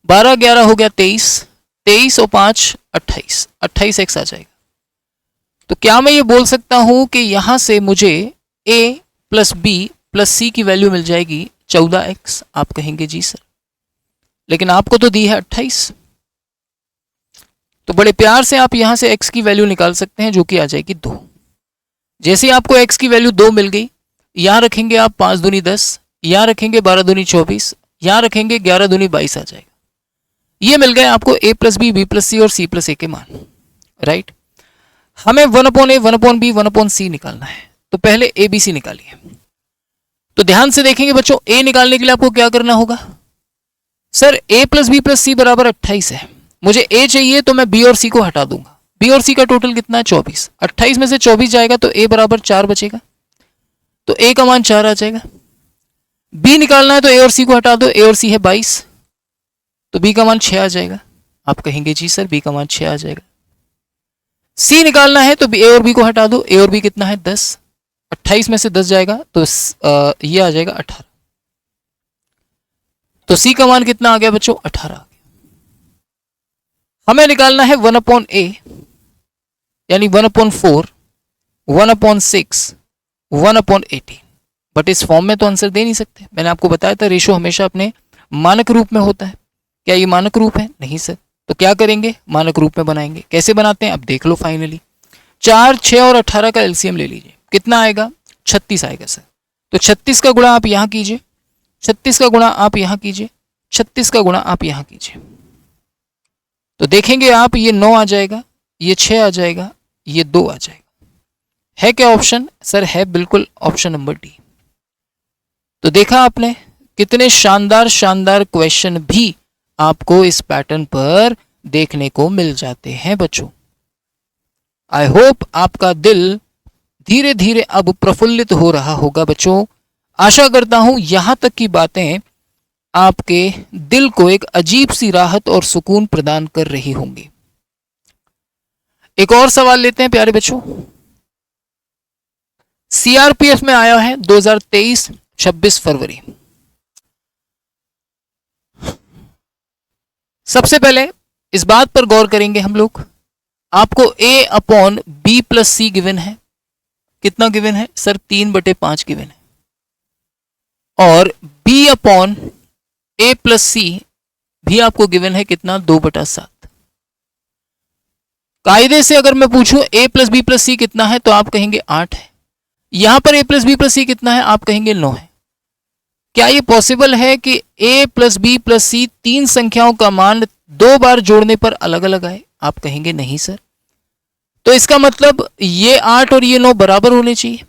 12 11 हो गया 23, 23 और 5 28, 28x आ जाएगा। तो क्या मैं ये बोल सकता हूं कि यहां से मुझे A + B + C की वैल्यू मिल जाएगी 14x? आप कहेंगे जी सर, लेकिन आपको तो दी है 28। तो बड़े प्यार से आप यहां से x की वैल्यू निकाल सकते हैं, जो कि आ जाएगी 2। जैसे ही आपको x की वैल्यू 2 मिल गई, यहां रखेंगे आप 5 दूनी 10, यहां रखेंगे 12 दूनी 24, यहां रखेंगे 11 दूनी 22 आ जाएगा। ये मिल गए आपको A + B, B + C और C + A के मान, राइट। हमें 1/A, 1/B, 1/C निकालना है। तो पहले ABC निकालिए। तो ध्यान से देखेंगे बच्चों, A निकालने के लिए आपको क्या करना होगा? सर A + B + C = 28 है, मुझे A चाहिए, तो मैं B और C को हटा दूंगा। B और C का टोटल कितना है? 24। 28 में से 24 जाएगा तो A = 4 बचेगा। तो a का मान 4 आ जाएगा। b निकालना है तो a और c को हटा दो, a और c है 22, तो b का मान 6 आ जाएगा। आप कहेंगे जी सर b का मान 6 आ जाएगा। c निकालना है तो a और b को हटा दो, a और b कितना है 10, 28 में से 10 जाएगा तो ये आ जाएगा 18। तो c का मान कितना आ गया बच्चों, 18 आ गया। हमें निकालना है 1/a यानी 1/4, 1/6, 1/18, बट इस फॉर्म में तो आंसर दे नहीं सकते। मैंने आपको बताया था रेशो हमेशा अपने मानक रूप में होता है। क्या ये मानक रूप है? नहीं सर। तो क्या करेंगे, मानक रूप में बनाएंगे। कैसे बनाते हैं अब देख लो। फाइनली 4, 6 और 18 का एलसीएम ले लीजिए, कितना आएगा, 36 आएगा सर। तो 36 का गुणा आप यहाँ कीजिए, 36 का गुणा आप यहाँ कीजिए, 36 का गुणा आप यहाँ कीजिए, तो देखेंगे आप ये 9 आ जाएगा, ये 6 आ जाएगा, ये 2 आ जाएगा। है क्या ऑप्शन? सर है बिल्कुल, ऑप्शन नंबर डी। तो देखा आपने कितने शानदार शानदार क्वेश्चन भी आपको इस पैटर्न पर देखने को मिल जाते हैं बच्चों। आई होप आपका दिल धीरे धीरे अब प्रफुल्लित हो रहा होगा बच्चों। आशा करता हूं यहां तक की बातें आपके दिल को एक अजीब सी राहत और सुकून प्रदान कर रही होंगी। एक और सवाल लेते हैं प्यारे बच्चों। सीआरपीएफ में आया है 2023 26 फरवरी। सबसे पहले इस बात पर गौर करेंगे हम लोग, आपको a/b+c गिवन है। कितना गिवन है सर? 3/5 गिवन है। और b/a+c भी आपको गिवन है कितना, 2/7। कायदे से अगर मैं पूछूं a+b+c कितना है तो आप कहेंगे 8 है। यहां पर a+b+c कितना है, आप कहेंगे 9 है। क्या ये पॉसिबल है कि a+b+c तीन संख्याओं का मान 2 बार जोड़ने पर अलग अलग आए? आप कहेंगे नहीं सर। तो इसका मतलब ये 8 और ये 9 बराबर होने चाहिए।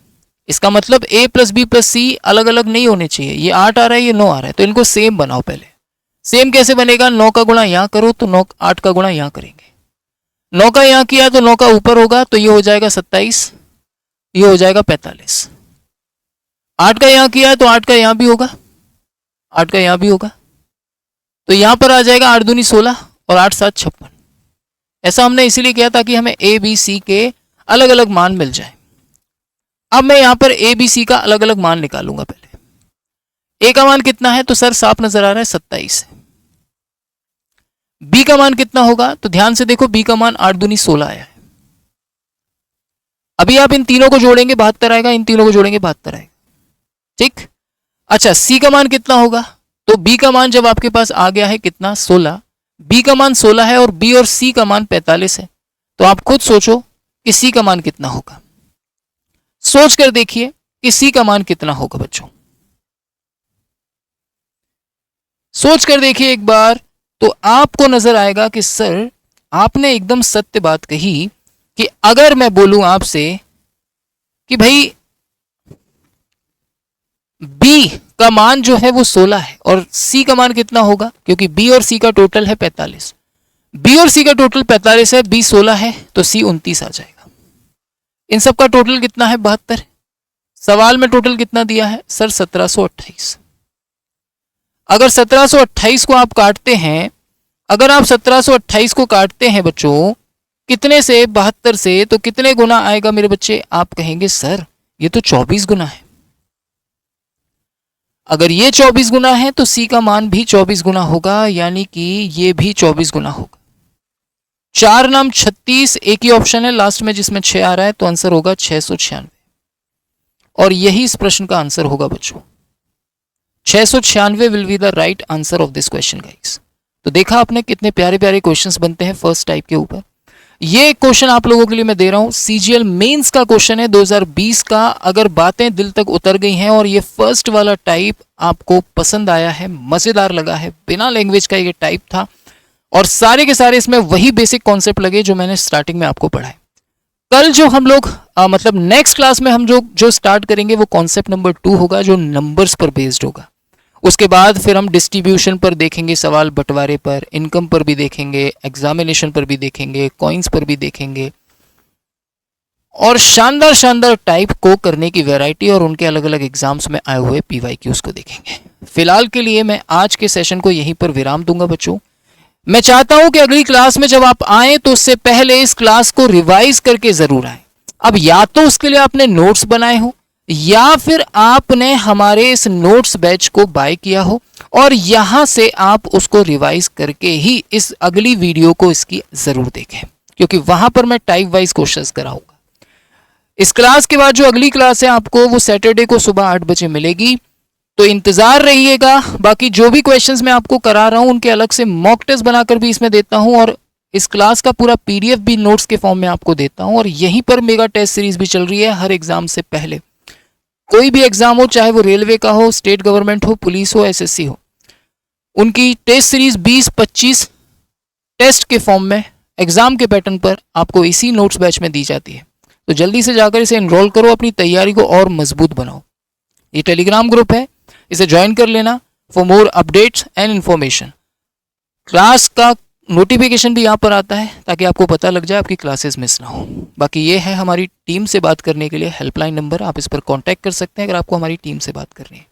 इसका मतलब a+b+c अलग अलग नहीं होने चाहिए। ये 8 आ रहा है, ये 9 आ रहा है, तो इनको सेम बनाओ। पहले सेम कैसे बनेगा, 9 का गुणा यहां करो तो 9, 8 का गुणा यहां करेंगे। 9 का यहां किया तो 9 का ऊपर होगा तो ये हो जाएगा 27, ये हो जाएगा 45। 8 का यहां किया तो 8 का यहां भी होगा, 8 का यहां भी होगा, तो यहां पर आ जाएगा 8 दूनी 16 और 8 7 56। ऐसा हमने इसीलिए किया ताकि हमें ए बी सी के अलग अलग मान मिल जाए। अब मैं यहां पर ए बी सी का अलग अलग मान निकालूंगा। पहले ए का मान कितना है तो सर साफ नजर आ रहा है 27 है। बी का मान कितना होगा तो ध्यान से देखो, बी का मान 8 दूनी 16 आया है। अभी आप इन तीनों को जोड़ेंगे 72 आएगा, इन तीनों को जोड़ेंगे 72 आएगा, ठीक। अच्छा सी का मान कितना होगा तो बी का मान जब आपके पास आ गया है कितना, 16, बी का मान 16 है और बी और सी का मान 45 है, तो आप खुद सोचो कि सी का मान कितना होगा। सोच कर देखिए कि सी का मान कितना होगा बच्चों, सोच कर देखिए एक बार, तो आपको नजर आएगा कि सर आपने एकदम सत्य बात कही कि अगर मैं बोलूं आपसे कि भाई बी का मान जो है वो 16 है और सी का मान कितना होगा, क्योंकि बी और सी का टोटल है 45, बी और सी का टोटल 45 है, बी 16 है तो सी 29 आ जाएगा। इन सब का टोटल कितना है, 72। सवाल में टोटल कितना दिया है सर, 1728। अगर 1728 को आप काटते हैं, अगर आप 1728 को काटते हैं बच्चों कितने से, 72 से, तो कितने गुना आएगा मेरे बच्चे? आप कहेंगे सर ये तो 24 गुना है। अगर ये 24 गुना है तो सी का मान भी 24 गुना होगा, यानी कि ये भी 24 गुना होगा। 4 नाम 36, एक ही ऑप्शन है लास्ट में जिसमें 6 आ रहा है, तो आंसर होगा 696। और यही इस प्रश्न का आंसर होगा बच्चों, 696 will be the right answer of this question guys. तो देखा आपने कितने प्यारे प्यारे क्वेश्चंस बनते हैं फर्स्ट टाइप के ऊपर। ये क्वेश्चन आप लोगों के लिए मैं दे रहा हूं, सीजीएल मेंस का क्वेश्चन है 2020 का। अगर बातें दिल तक उतर गई हैं और ये फर्स्ट वाला टाइप आपको पसंद आया है, मजेदार लगा है, बिना लैंग्वेज का ये टाइप था और सारे के सारे इसमें वही बेसिक कॉन्सेप्ट लगे जो मैंने स्टार्टिंग में आपको पढ़ाए। कल जो हम लोग मतलब नेक्स्ट क्लास में हम जो स्टार्ट करेंगे वो कॉन्सेप्ट नंबर 2 होगा, जो नंबर्स पर बेस्ड होगा। उसके बाद फिर हम डिस्ट्रीब्यूशन पर देखेंगे, सवाल बंटवारे पर, इनकम पर भी देखेंगे, एग्जामिनेशन पर भी देखेंगे, कॉइन्स पर भी देखेंगे और शानदार शानदार टाइप को करने की वैरायटी और उनके अलग अलग एग्जाम्स में आए हुए PYQs को देखेंगे। फिलहाल के लिए मैं आज के सेशन को यहीं पर विराम दूंगा बच्चों। मैं चाहता हूं कि अगली क्लास में जब आप आए तो उससे पहले इस क्लास को रिवाइज करके जरूर आए। अब या तो उसके लिए आपने नोट्स बनाए हो या फिर आपने हमारे इस नोट्स बैच को बाय किया हो और यहां से आप उसको रिवाइज करके ही इस अगली वीडियो को इसकी जरूर देखें, क्योंकि वहां पर मैं टाइप वाइज क्वेश्चंस कराऊंगा। इस क्लास के बाद जो अगली क्लास है आपको वो सैटरडे को सुबह 8 बजे मिलेगी, तो इंतजार रहिएगा। बाकी जो भी क्वेश्चंस मैं आपको करा रहा हूं उनके अलग से मॉक टेस्ट बनाकर भी इसमें देता हूं और इस क्लास का पूरा PDF भी नोट्स के फॉर्म में आपको देता हूं। और यहीं पर मेगा टेस्ट सीरीज भी चल रही है। हर एग्जाम से पहले कोई भी एग्जाम हो, चाहे वो रेलवे का हो, स्टेट गवर्नमेंट हो, पुलिस हो, SSC हो, उनकी टेस्ट सीरीज 20-25 टेस्ट के फॉर्म में एग्जाम के पैटर्न पर आपको इसी नोट्स बैच में दी जाती है। तो जल्दी से जाकर इसे एनरोल करो, अपनी तैयारी को और मजबूत बनाओ। ये टेलीग्राम ग्रुप है, इसे ज्वाइन कर लेना for more updates and information. Class का नोटिफिकेशन भी यहाँ पर आता है ताकि आपको पता लग जाए, आपकी क्लासेस मिस ना हो। बाकी ये है हमारी टीम से बात करने के लिए हेल्पलाइन नंबर, आप इस पर कांटेक्ट कर सकते हैं अगर आपको हमारी टीम से बात करनी है।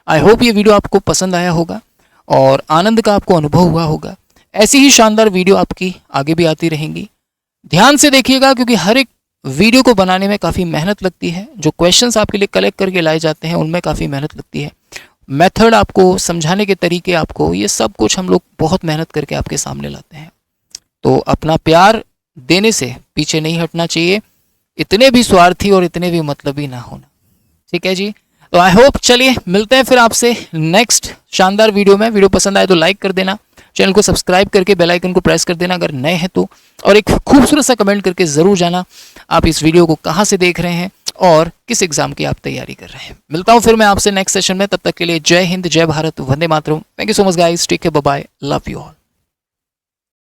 आई होप ये वीडियो आपको पसंद आया होगा और आनंद का आपको अनुभव हुआ होगा। ऐसी ही शानदार वीडियो आपकी आगे भी आती रहेंगी। ध्यान से देखिएगा क्योंकि हर एक वीडियो को बनाने में काफ़ी मेहनत लगती है। जो क्वेश्चंस आपके लिए कलेक्ट करके लाए जाते हैं उनमें काफ़ी मेहनत लगती है। मेथड आपको समझाने के तरीके, आपको ये सब कुछ हम लोग बहुत मेहनत करके आपके सामने लाते हैं। तो अपना प्यार देने से पीछे नहीं हटना चाहिए, इतने भी स्वार्थी और इतने भी मतलबी ना होना। ठीक है जी, तो आई होप, चलिए मिलते हैं फिर आपसे नेक्स्ट शानदार वीडियो में। वीडियो पसंद आए तो लाइक कर देना, चैनल को सब्सक्राइब करके बेल आइकन को प्रेस कर देना अगर नए हैं तो, और एक खूबसूरत सा कमेंट करके ज़रूर जाना आप इस वीडियो को कहाँ से देख रहे हैं और किस एग्जाम की आप तैयारी कर रहे हैं। मिलता हूँ फिर मैं आपसे नेक्स्ट सेशन में, तब तक के लिए जय हिंद, जय भारत, वंदे मातरम। Thank you so much guys, take care, bye bye, love you all.